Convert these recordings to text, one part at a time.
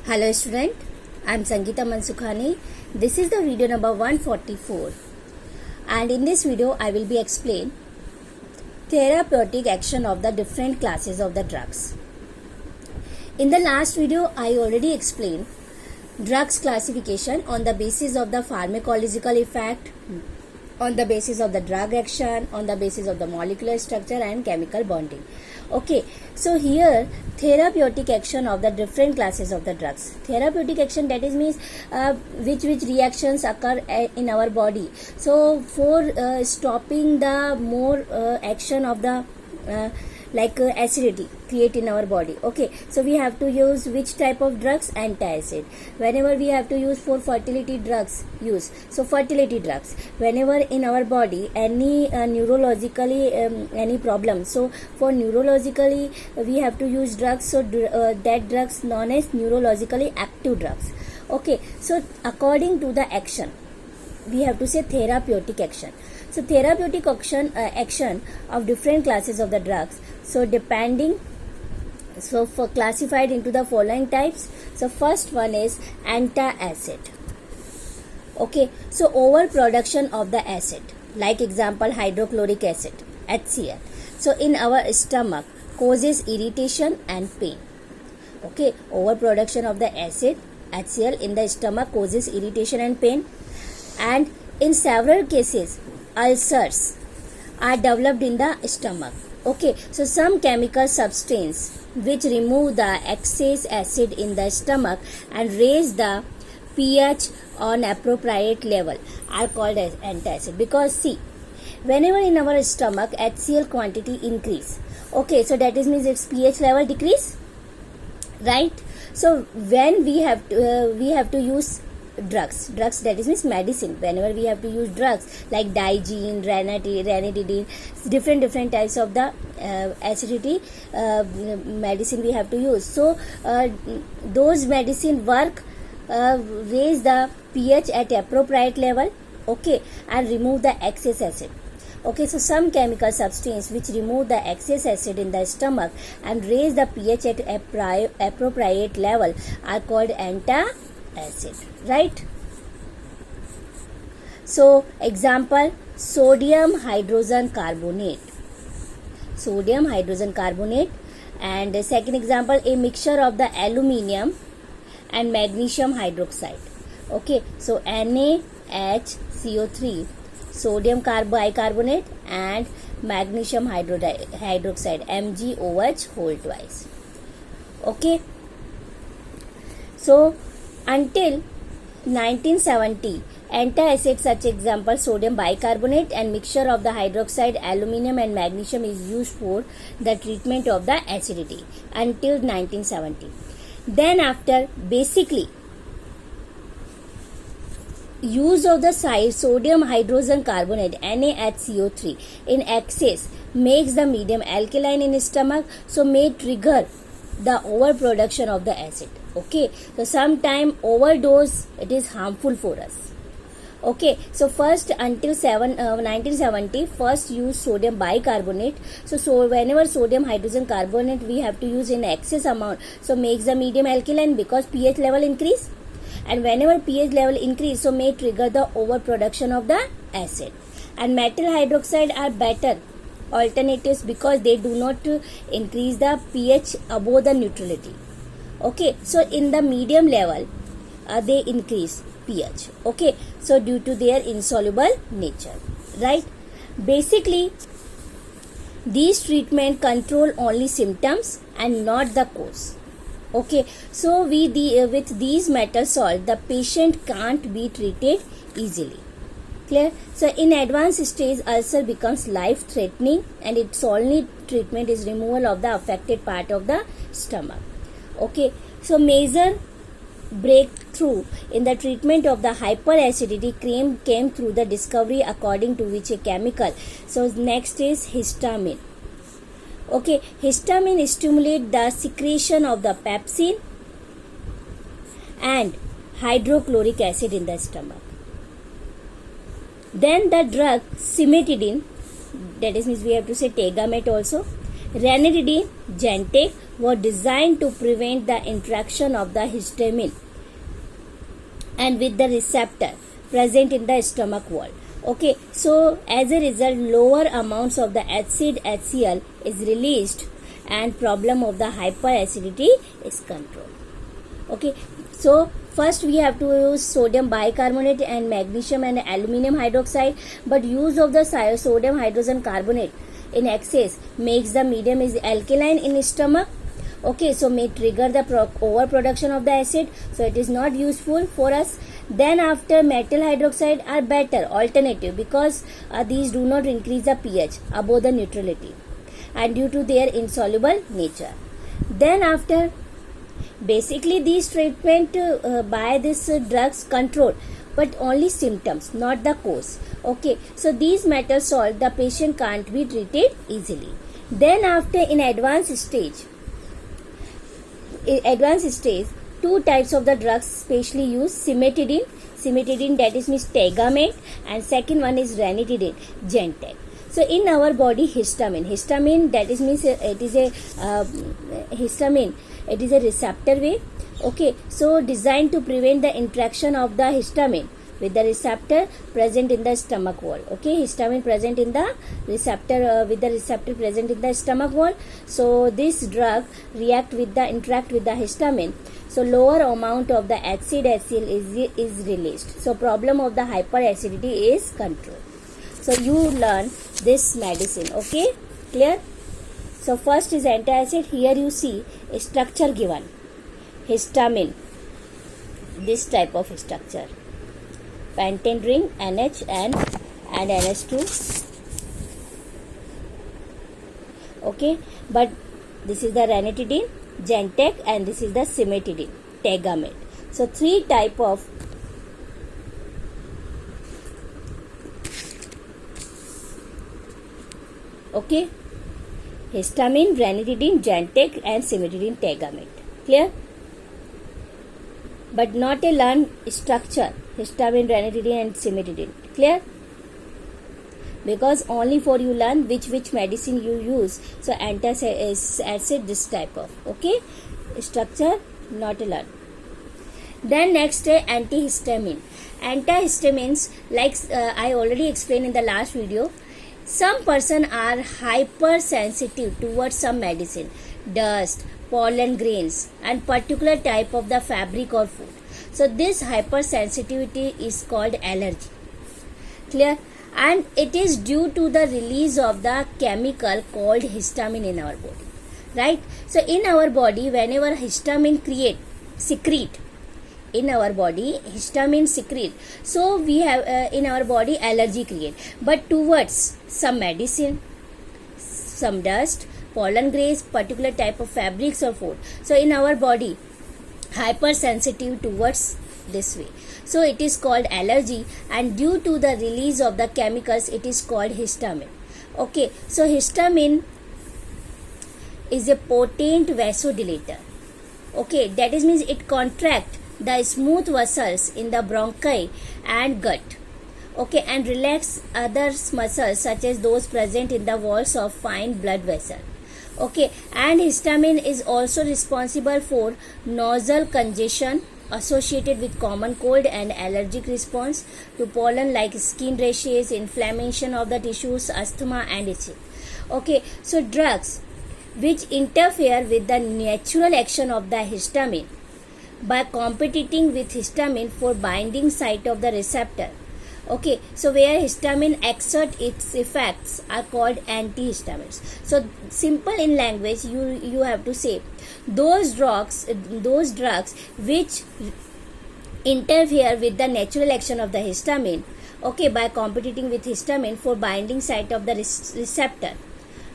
Hello student, I am Sangeeta Mansukhani. This is the video number 144 and in this video I will be explain therapeutic action of the different classes of the drugs. In the last video I already explained drugs classification on the basis of the pharmacological effect, on the basis of the drug action, on the basis of the molecular structure and chemical bonding. Okay, so here therapeutic action of the different classes of the drugs. Therapeutic action, that is means which reactions occur in our body. So for stopping the more action of the acidity create in our body. Okay, so we have to use which type of drugs? Anti-acid. Whenever we have to use for fertility drugs, use so fertility drugs. Whenever in our body any neurologically any problem, so for neurologically we have to use drugs. So that drugs known as neurologically active drugs. Okay, so according to the action we have to say therapeutic action. So therapeutic action of different classes of the drugs. So depending, so for classified into the following types. So first one is anti-acid. Okay, so overproduction of the acid, like example hydrochloric acid, HCl. So in our stomach causes irritation and pain. Okay, overproduction of the acid HCl in the stomach causes irritation and pain, and in several cases ulcers are developed in the stomach. Okay, so some chemical substance which remove the excess acid in the stomach and raise the pH on appropriate level are called as antacid. Because see, whenever in our stomach HCl quantity increase, okay, so that is means its pH level decrease, right? So when we have to use drugs, that is means medicine. Whenever we have to use drugs like Digene, ranitidine, different types of the acidity medicine we have to use. So those medicine work raise the pH at appropriate level, okay, and remove the excess acid. Okay, so some chemical substance which remove the excess acid in the stomach and raise the pH at appropriate level are called anti-acid, right? So example, sodium hydrogen carbonate, and the second example, a mixture of the aluminium and magnesium hydroxide. Okay, so NaHCO3, sodium bicarbonate and magnesium hydroxide, MgOH whole twice. Okay, so until 1970, anti-acid such example sodium bicarbonate and mixture of the hydroxide, aluminium and magnesium is used for the treatment of the acidity until 1970. Then after, basically use of the sodium hydrogen carbonate NaHCO3 in excess makes the medium alkaline in stomach, so may trigger the overproduction of the acid. Okay, so sometime overdose it is harmful for us. Okay, so first until 1970 first use sodium bicarbonate. So whenever sodium hydrogen carbonate we have to use in excess amount, so makes the medium alkaline because pH level increase, and whenever pH level increase, so may trigger the overproduction of the acid. And metal hydroxide are better alternatives because they do not increase the pH above the neutrality. Okay, so in the medium level they increase pH. Okay, so due to their insoluble nature, right? Basically these treatment control only symptoms and not the cause. Okay, so with these metal salt the patient can't be treated easily. Clear? So in advanced stage ulcer becomes life threatening and its only treatment is removal of the affected part of the stomach. Okay, so major breakthrough in the treatment of the hyperacidity came through the discovery according to which a chemical. So next is histamine. Okay, histamine stimulate the secretion of the pepsin and hydrochloric acid in the stomach. Then the drug cimetidine, that is means we have to say Tegamet also, ranitidine, Gentek, were designed to prevent the interaction of the histamine and with the receptor present in the stomach wall. Okay, so as a result, lower amounts of the acid HCl is released and problem of the hyperacidity is controlled. Okay, so first we have to use sodium bicarbonate and magnesium and aluminum hydroxide, but use of the sodium hydrogen carbonate in excess makes the medium is alkaline in stomach. Okay, so may trigger the overproduction of the acid, so it is not useful for us. Then after, metal hydroxide are better alternative because these do not increase the pH above the neutrality and due to their insoluble nature. Then after, basically these treatment by this drugs control but only symptoms, not the cause. Okay, so these metals solved, the patient can't be treated easily. Then after, in advanced stage, two types of the drugs specially used: cimetidine, that is means Tagamet, and second one is ranitidine, Gentek. So in our body, histamine that is means it is a histamine, it is a receptor way. Okay, so designed to prevent the interaction of the histamine with the receptor present in the stomach wall. Okay, histamine present in the receptor with the receptor present in the stomach wall. So this drug interact with the histamine. So lower amount of the acid HCl is released. So problem of the hyperacidity is controlled. So you learn this medicine. Okay, clear? So first is antacid. Here you see a structure given. Histamine, this type of structure. Pentane ring, NH and NH2. Okay, but this is the ranitidine, Gentek, and this is the cimetidine, Tagamet. So three type of histamine, ranitidine, Gentek, and cimetidine, Tagamet. Clear? But not a learn structure, histamine, ranitidine, and cimetidine. Clear? Because only for you learn which medicine you use. So antacid, this type of structure, not a learn. Then next, antihistamine. Antihistamines, like I already explained in the last video, some person are hypersensitive towards some medicine, dust, pollen grains, and particular type of the fabric or food. So this hypersensitivity is called allergy. Clear? And it is due to the release of the chemical called histamine in our body. Right? So in our body, whenever histamine secrete in our body, histamine secrete. So we have in our body allergy create. But towards some medicine, some dust, pollen grains, particular type of fabrics or food. So in our body, hypersensitive towards this way. So it is called allergy, and due to the release of the chemicals, it is called histamine. Okay, so histamine is a potent vasodilator. Okay, that is means it contract the smooth vessels in the bronchi and gut. Okay, and relax other muscles such as those present in the walls of fine blood vessel. Okay, and histamine is also responsible for nasal congestion associated with common cold and allergic response to pollen like skin rashes, inflammation of the tissues, asthma and itching. Okay, so drugs which interfere with the natural action of the histamine by competing with histamine for binding site of the receptor. Okay, so where histamine exert its effects are called antihistamines. So simple in language, you have to say those drugs which interfere with the natural action of the histamine, okay, by competing with histamine for binding site of the receptor.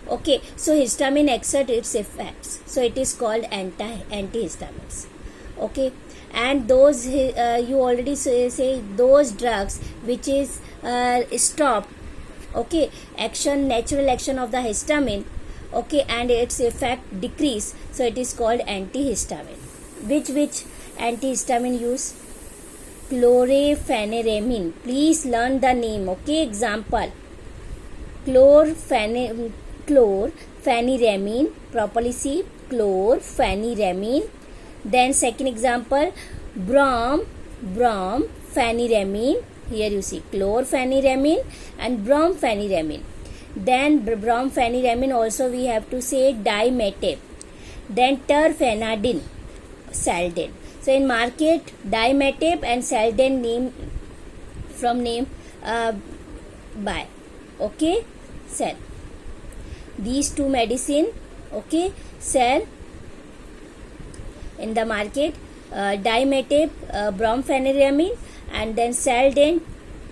Okay, so histamine exert its effects, so it is called antihistamines. Okay, and those you already say those drugs which is stop natural action of the histamine, okay, and its effect decrease, so it is called antihistamine. Which antihistamine use? Chlorpheniramine. Please learn the name. Okay, example: chlorpheniramine, Propolis, chlorpheniramine. Then second example, brompheniramine. Here you see chlorpheniramine and brompheniramine. Then brompheniramine also we have to say dimetap. Then terfenadine, Saldane. So in market, dimetap and Saldane name by, okay, sell. These two medicine, okay, sell in the market, dimetap, brompheniramine, and then Saldane,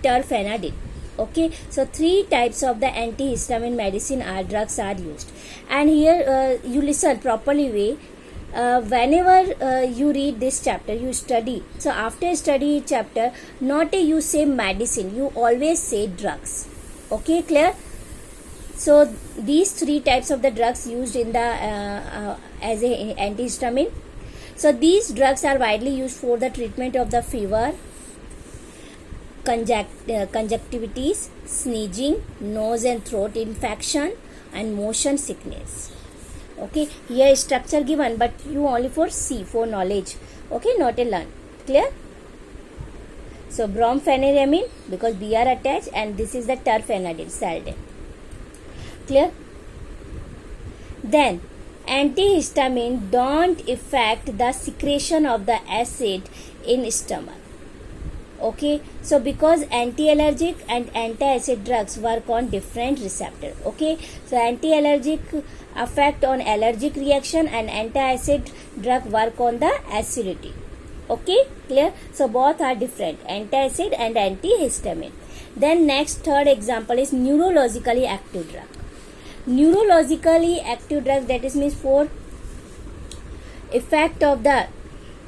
terfenadine. Okay, so three types of the antihistamine medicine drugs are used. And here you listen properly way. Whenever you read this chapter, you study. So after study chapter, not you say medicine, you always say drugs. Okay, clear? So these three types of the drugs used in the as a antihistamine. So these drugs are widely used for the treatment of the fever, conjunctivitis, sneezing, nose and throat infection, and motion sickness. Okay, here structure given, but you only for see, for knowledge. Okay, not a learn. Clear? So brompheniramine, because B are attached, and this is the terfenadine, Saldane. Clear? Then antihistamine don't affect the secretion of the acid in stomach. Okay, so because anti-allergic and anti-acid drugs work on different receptor. Okay, so anti-allergic affect on allergic reaction and anti-acid drug work on the acidity. Okay, clear? So both are different, anti-acid and antihistamine. Then next third example is neurologically active drug. Neurologically active drug, that is means for effect of the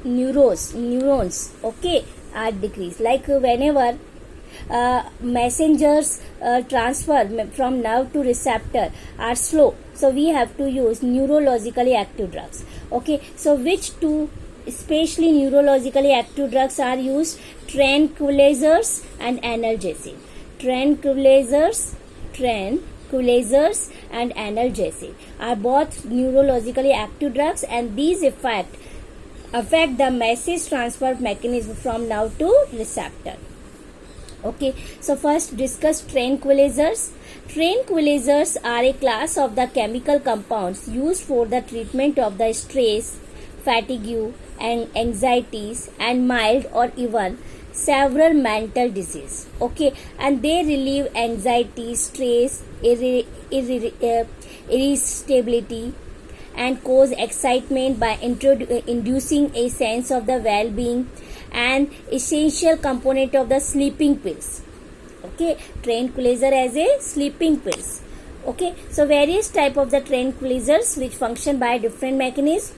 neurons, okay, are decreased. Like whenever messengers transfer from nerve to receptor are slow, so we have to use neurologically active drugs. Okay, so which two especially neurologically active drugs are used? Tranquilizers and analgesic. Tranquilizers and analgesic are both neurologically active drugs, and these affect the message transfer mechanism from nerve to receptor. Okay, so first discuss tranquilizers. Tranquilizers are a class of the chemical compounds used for the treatment of the stress, fatigue, and anxieties, and mild or even several mental disease. Okay, and they relieve anxiety, stress, irritability, and cause excitement by inducing a sense of the well-being, and essential component of the sleeping pills. Okay, tranquilizer as a sleeping pills. Okay, so various type of the tranquilizers which function by different mechanisms.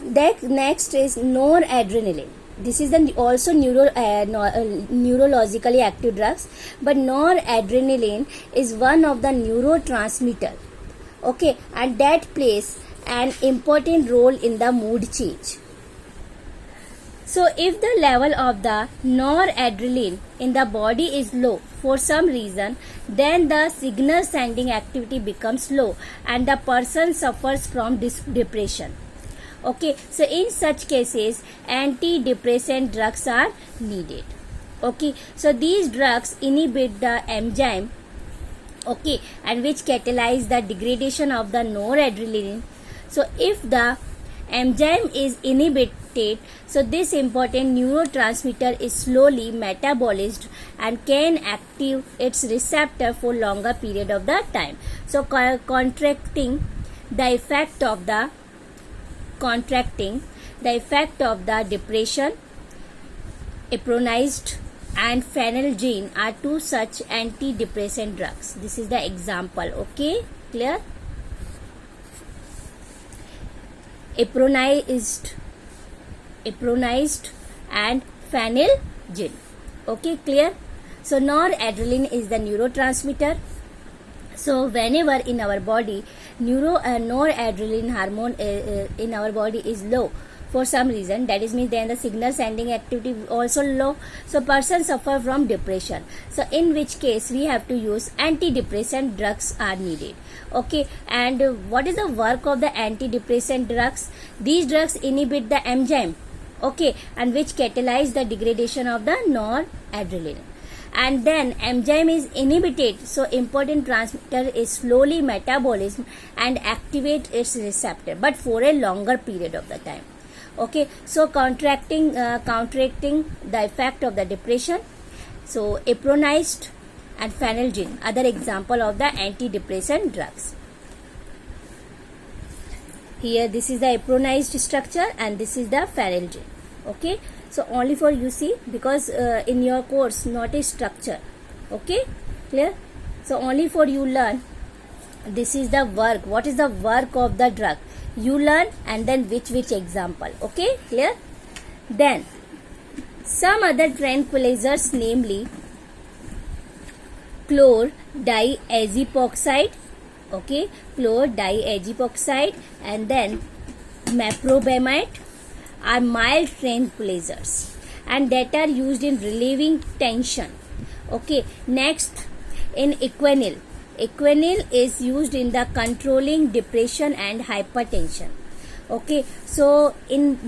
That next is noradrenaline. This is also neurologically active drugs, but noradrenaline is one of the neurotransmitter. Okay, and that plays an important role in the mood change. So if the level of the noradrenaline in the body is low for some reason, then the signal sending activity becomes low and the person suffers from depression. Okay, so in such cases antidepressant drugs are needed. Okay, so these drugs inhibit the enzyme, okay, and which catalyze the degradation of the noradrenaline. So if the enzyme is inhibited, so this important neurotransmitter is slowly metabolized and can active its receptor for longer period of the time. So contracting the effect of the depression, epronized and phenelgene are two such antidepressant drugs. This is the example. Okay, clear? Epronized and phenelgene. Okay, clear? So noradrenaline is the neurotransmitter. So whenever in our body noradrenaline hormone in our body is low, for some reason, that is means then the signal sending activity also low, so person suffer from depression. So in which case we have to use antidepressant drugs are needed. Okay, and what is the work of the antidepressant drugs? These drugs inhibit the enzyme, okay, and which catalyze the degradation of the noradrenaline. And then enzyme is inhibited, so important transmitter is slowly metabolism and activate its receptor, but for a longer period of the time. Okay, so counteracting the effect of the depression, so epronist and phenelgin, other example of the antidepressant drugs. Here this is the epronist structure and this is the phenelgin. Okay, so only for you see, because in your course not a structure. Okay, clear? So only for you learn, this is the work, what is the work of the drug, you learn, and then which example. Okay, clear? Then some other tranquilizers, namely chlordiazepoxide, okay, chlordiazepoxide, and then meprobamate are mild tranquilizers and that are used in relieving tension. Okay, next in Equanil. Equanil is used in the controlling depression and hypertension. Okay, so in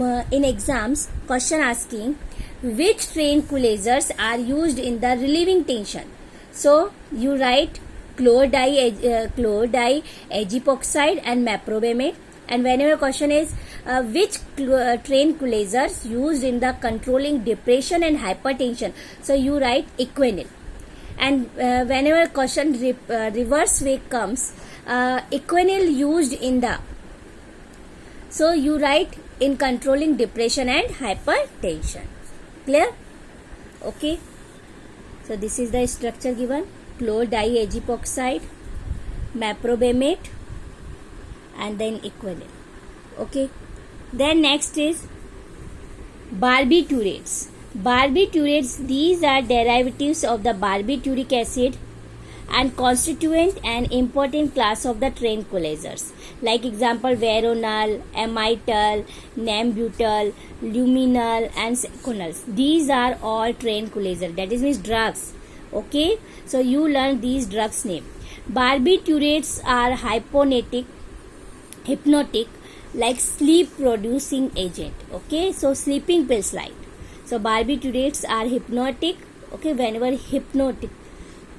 exams, question asking which tranquilizers are used in the relieving tension. So you write chlordiazepoxide and meprobamate. And whenever question is which tranquilizers used in the controlling depression and hypertension, so you write Equanil. And whenever question reverse way comes, Equanil used in the, so you write in controlling depression and hypertension. Clear? Okay, so this is the structure given: chlordiazepoxide, meprobamate, and then Equanil. Okay, then next is barbiturates. Barbiturates, these are derivatives of the barbituric acid and constituent an important class of the tranquilizers. Like example, Veronal, Amital, Nambutal, Luminal, and Seconals. These are all tranquilizers, that is means drugs. Okay, so you learn these drugs name. Barbiturates are hypnotic, like sleep producing agent. Okay, so sleeping pills like. So barbiturates are hypnotic. Okay, whenever hypnotic,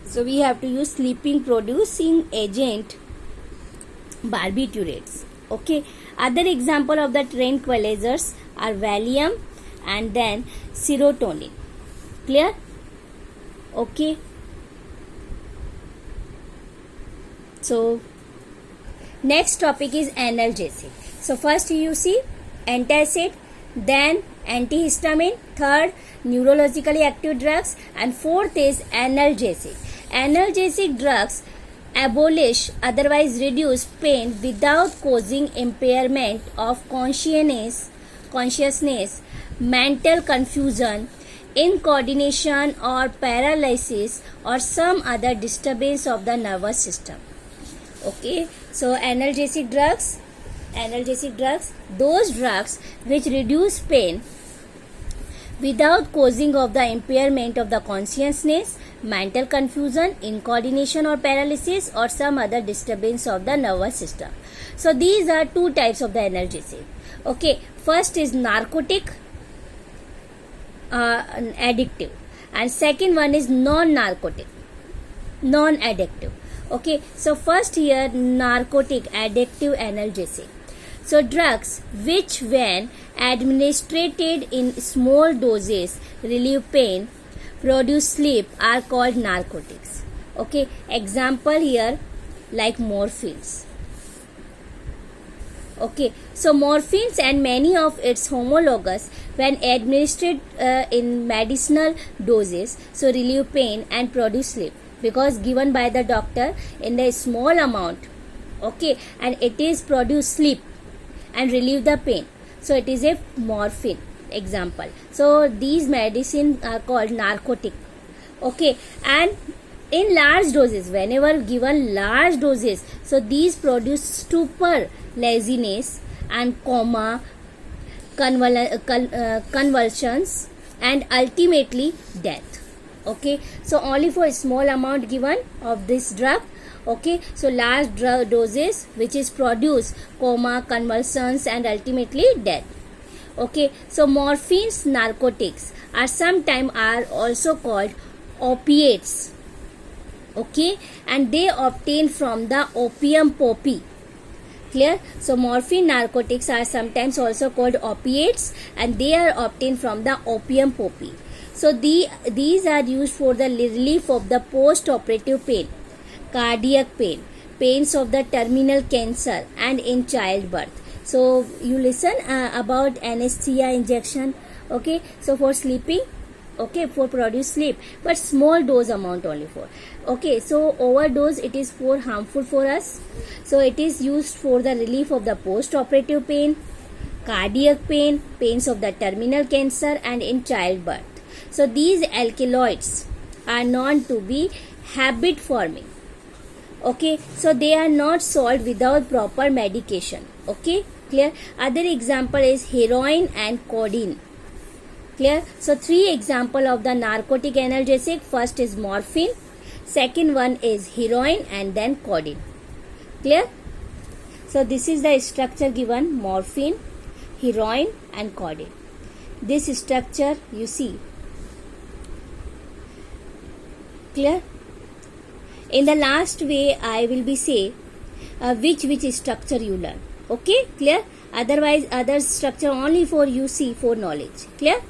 so we have to use sleeping producing agent, barbiturates. Okay, other example of the tranquilizers are Valium and then serotonin. Clear? Okay, so next topic is analgesic. So first you see antacid, then antihistamine, third neurologically active drugs, and fourth is analgesic. Analgesic drugs abolish, otherwise reduce pain without causing impairment of consciousness, mental confusion, incoordination or paralysis or some other disturbance of the nervous system. Okay, so analgesic drugs, those drugs which reduce pain without causing of the impairment of the consciousness, mental confusion, incoordination or paralysis or some other disturbance of the nervous system. So these are two types of the analgesic. Okay, first is narcotic, addictive, and second one is non-narcotic, non-addictive. Okay, so first here narcotic, addictive, analgesic. So drugs which when administered in small doses relieve pain, produce sleep are called narcotics. Okay, example here like morphines. Okay, so morphines and many of its homologs when administered in medicinal doses, so relieve pain and produce sleep, because given by the doctor in a small amount. Okay, and it is produce sleep and relieve the pain, so it is a morphine example. So these medicines are called narcotic. Okay, and in large doses, whenever given large doses, so these produce stupor, laziness and coma, convulsions, and ultimately death. Okay, so only for a small amount given of this drug. Okay, so large drug doses which is produce coma, convulsions, and ultimately death. Okay, so morphine's narcotics are sometimes are also called opiates. Okay, and they obtain from the opium poppy. Clear? So morphine narcotics are sometimes also called opiates, and they are obtained from the opium poppy. So these are used for the relief of the post-operative pain, cardiac pain, pains of the terminal cancer, and in childbirth. So you listen about anesthesia injection. Okay, so for sleeping, okay, for produce sleep, but small dose amount only for. Okay, so overdose it is for harmful for us. So it is used for the relief of the post-operative pain, cardiac pain, pains of the terminal cancer, and in childbirth. So these alkaloids are known to be habit forming. Okay, so they are not solved without proper medication. Okay, clear? Other example is heroin and codeine. Clear? So three example of the narcotic analgesic. First is morphine, second one is heroin, and then codeine. Clear? So this is the structure given: morphine, heroin, and codeine. This structure you see. Clear? In the last way I will be say which structure you learn. Okay, clear? Otherwise other structure only for you see for knowledge. Clear?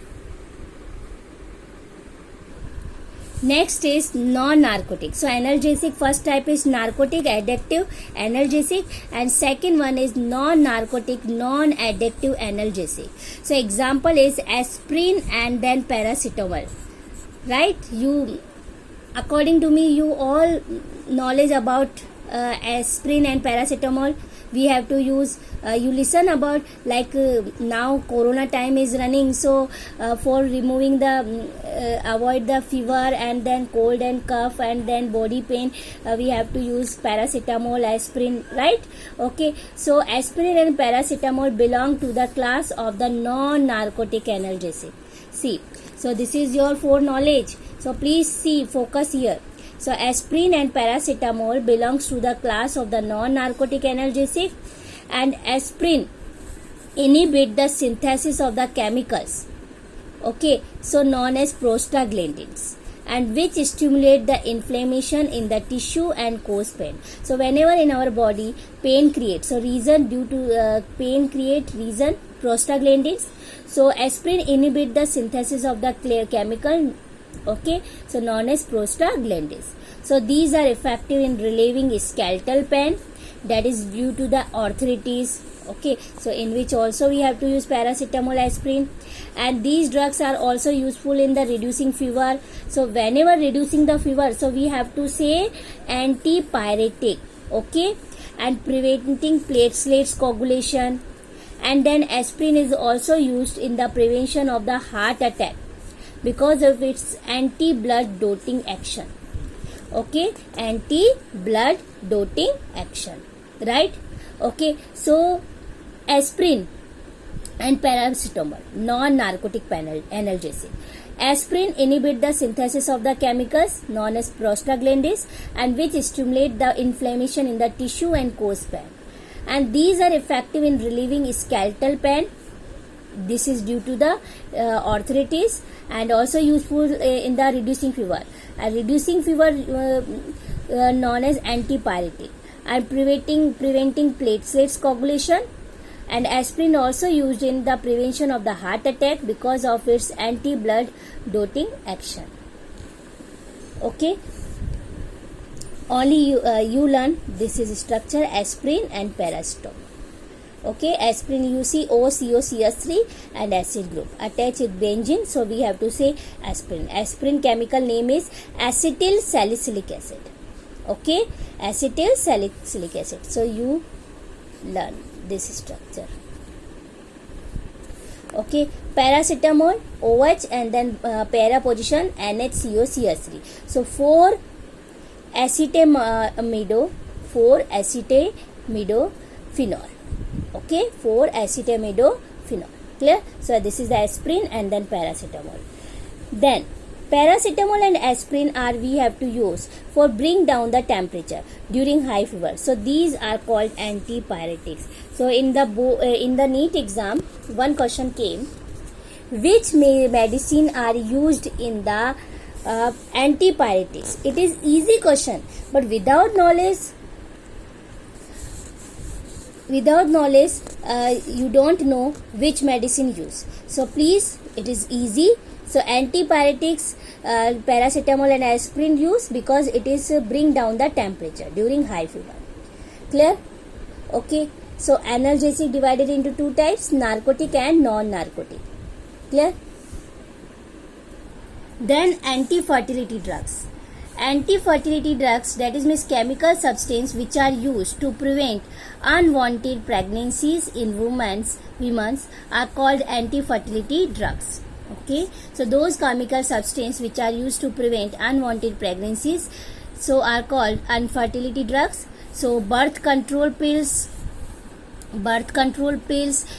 Next is non-narcotic. So analgesic, first type is narcotic, addictive, analgesic, and second one is non-narcotic, non-addictive analgesic. So example is aspirin and then paracetamol. Right? You, according to me, you all knowledge about aspirin and paracetamol. We have to use, you listen about like now corona time is running, so for removing the avoid the fever and then cold and cough and then body pain, we have to use paracetamol, aspirin, right? Okay, so aspirin and paracetamol belong to the class of the non-narcotic analgesic. See, so this is your foreknowledge, so please see, focus here. So aspirin and paracetamol belongs to the class of the non-narcotic analgesic, and aspirin inhibit the synthesis of the chemicals, okay, so known as prostaglandins, and which stimulate the inflammation in the tissue and cause pain. So whenever in our body pain creates, so reason due to pain create reason prostaglandins. So aspirin inhibit the synthesis of the chemical, okay, so known as prostaglandins. So these are effective in relieving skeletal pain that is due to the arthritis, okay, so in which also we have to use paracetamol, aspirin, and these drugs are also useful in the reducing fever. So whenever reducing the fever, so we have to say antipyretic, okay, and preventing platelets coagulation, and then aspirin is also used in the prevention of the heart attack because of its anti-blood dotting action. Okay, anti-blood dotting action, right? Okay, so aspirin and paracetamol, non-narcotic analgesic. Aspirin inhibit the synthesis of the chemicals known as prostaglandins, and which stimulate the inflammation in the tissue and cause pain. And these are effective in relieving skeletal pain. This is due to the arthritis, and also useful in the reducing fever. Reducing fever known as antipyretic, and preventing platelets coagulation. And aspirin also used in the prevention of the heart attack because of its anti-blood dotting action. Okay, only you learn this is structure aspirin and paracetamol. Okay, aspirin you see OCOCH3 and acid group attached with benzene, so we have to say aspirin. Aspirin chemical name is acetyl salicylic acid. Okay, acetyl salicylic acid. So you learn this structure. Okay, paracetamol OH and then para position NHCOCH3. So 4-acetamido phenol. Okay, 4-acetamido phenol. Clear? So this is the aspirin and then paracetamol. Then paracetamol and aspirin are we have to use for bring down the temperature during high fever. So these are called antipyretics. So in the NEET exam, one question came: which medicine are used in the antipyretics? It is easy question, but without knowledge, you don't know which medicine use. So please, it is easy. So antipyretics, paracetamol and aspirin use because it is bring down the temperature during high fever. Clear? Okay. So analgesic divided into two types: narcotic and non-narcotic. Clear? Then anti-fertility drugs. Anti-fertility drugs, that is means chemical substance which are used to prevent unwanted pregnancies in women are called anti-fertility drugs. Okay, so those chemical substance which are used to prevent unwanted pregnancies so are called infertility drugs. So birth control pills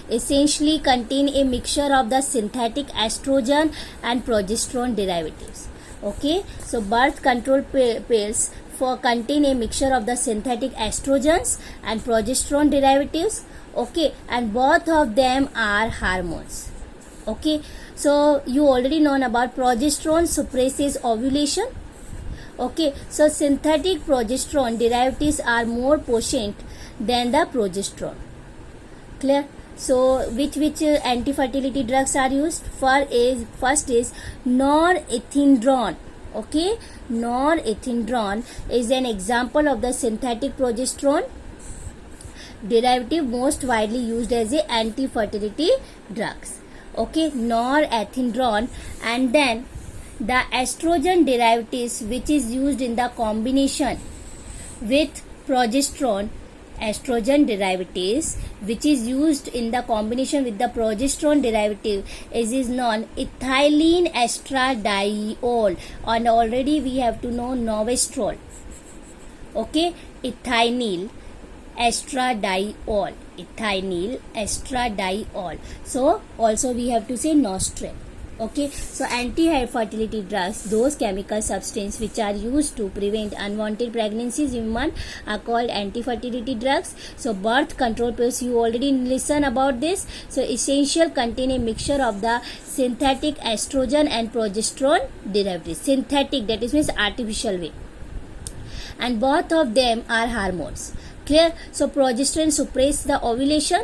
essentially contain a mixture of the synthetic estrogen and progesterone derivatives. Okay, so birth control pills contain a mixture of the synthetic estrogens and progesterone derivatives. Okay, and both of them are hormones. Okay, so you already know about progesterone suppresses ovulation. Okay, so synthetic progesterone derivatives are more potent than the progesterone. Clear? So which anti-fertility drugs are used? First is norethindrone. Okay, norethindrone is an example of the synthetic progesterone derivative most widely used as a anti-fertility drugs. Okay, norethindrone, and then the estrogen derivatives which is used in the combination with progesterone. Estrogen derivatives which is used in the combination with the progesterone derivative is known ethylene estradiol, and already we have to know novestrol. Okay, ethylene estradiol. So also we have to say nostril. Okay, so anti-fertility drugs, those chemical substances which are used to prevent unwanted pregnancies in women are called anti-fertility drugs. So birth control pills, you already listen about this. So essential contain a mixture of the synthetic estrogen and progesterone derivatives. Synthetic, that is means artificial way, and both of them are hormones. Clear? So progesterone suppresses the ovulation,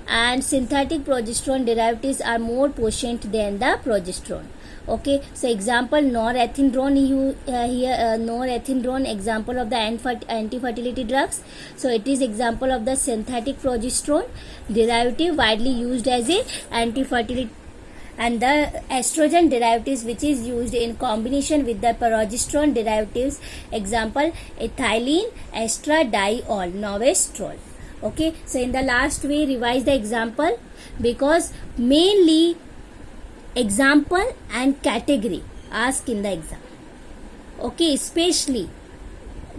and synthetic progesterone derivatives are more potent than the progesterone. Okay, so example norethindrone, norethindrone example of the anti-fertility drugs. So it is example of the synthetic progesterone derivative widely used as a anti-fertility, and the estrogen derivatives which is used in combination with the progesterone derivatives, example ethylene estradiol, novestrol. Okay, so in the last we revise the example because mainly example and category asked in the exam. Okay, especially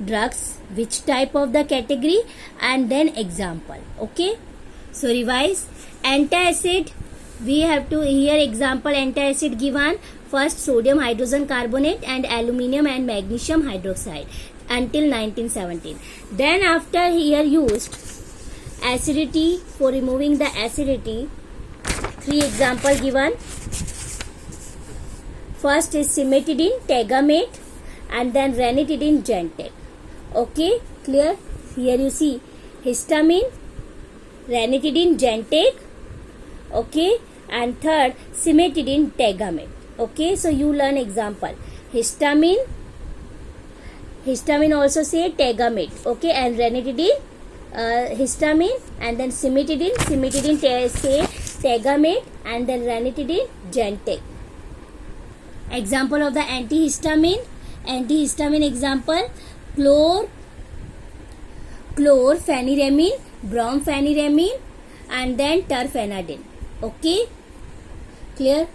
drugs, which type of the category, and then example. Okay, so revise. Antacid, we have to here example antacid given. First sodium hydrogen carbonate and aluminium and magnesium hydroxide until 1917. Then after here used acidity, for removing the acidity, 3 example given. First is cimetidine, tegamate, and then ranitidine, Gentek. Okay, clear? Here you see histamine, ranitidine, Gentek. Okay, and third cimetidine, tegamate. Okay, so you learn example. Histamine also say tegamate. Okay, and ranitidine, histamine, and then cimetidine say tegamate, and then ranitidine, Gentek. Example of the antihistamine example: chlorpheniramine, brompheniramine, and then terfenadine. Okay, clear?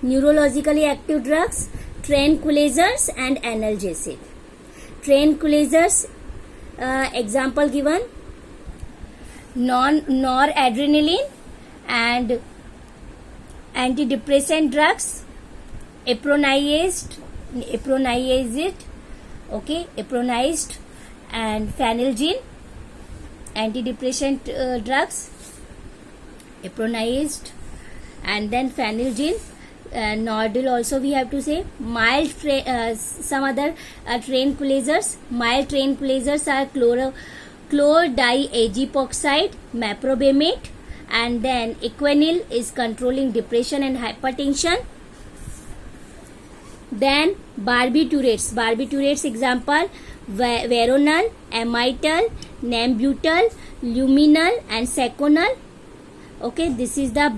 Neurologically active drugs: tranquilizers and analgesic. Tranquilizers, example given: noradrenaline and antidepressant drugs, apronized, okay, apronized and phenelgine, antidepressant drugs, apronized and then phenelgine. Nordil also we have to say. Mild some other tranquilizers. Mild tranquilizers are chlordiazepoxide, meprobamate, and then Equanil is controlling depression and hypertension. Then barbiturates example Veronal, Amital, Nambutal, Luminal and Seconal. Okay, this is the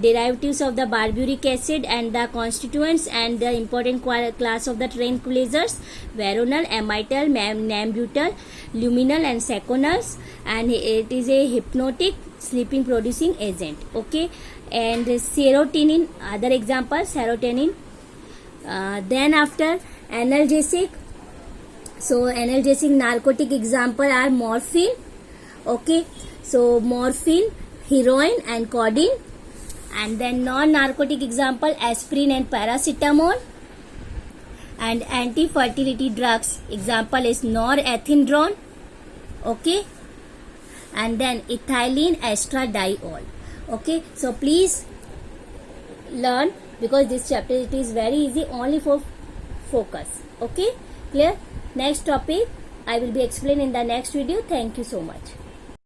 derivatives of the barbituric acid and the constituents and the important class of the tranquilizers: Veronal, Amital, Nambutal, Luminal and Seconals, and it is a hypnotic sleeping producing agent. Okay, and serotonin, other example serotonin. Then after analgesic, so analgesic narcotic example are morphine. Okay, so morphine, heroin and codeine. And then non-narcotic example aspirin and paracetamol. And anti-fertility drugs example is norethindrone. Okay, and then ethylene estradiol. Okay, so please learn, because this chapter it is very easy, only for focus. Okay, clear? Next topic I will be explaining in the next video. Thank you so much.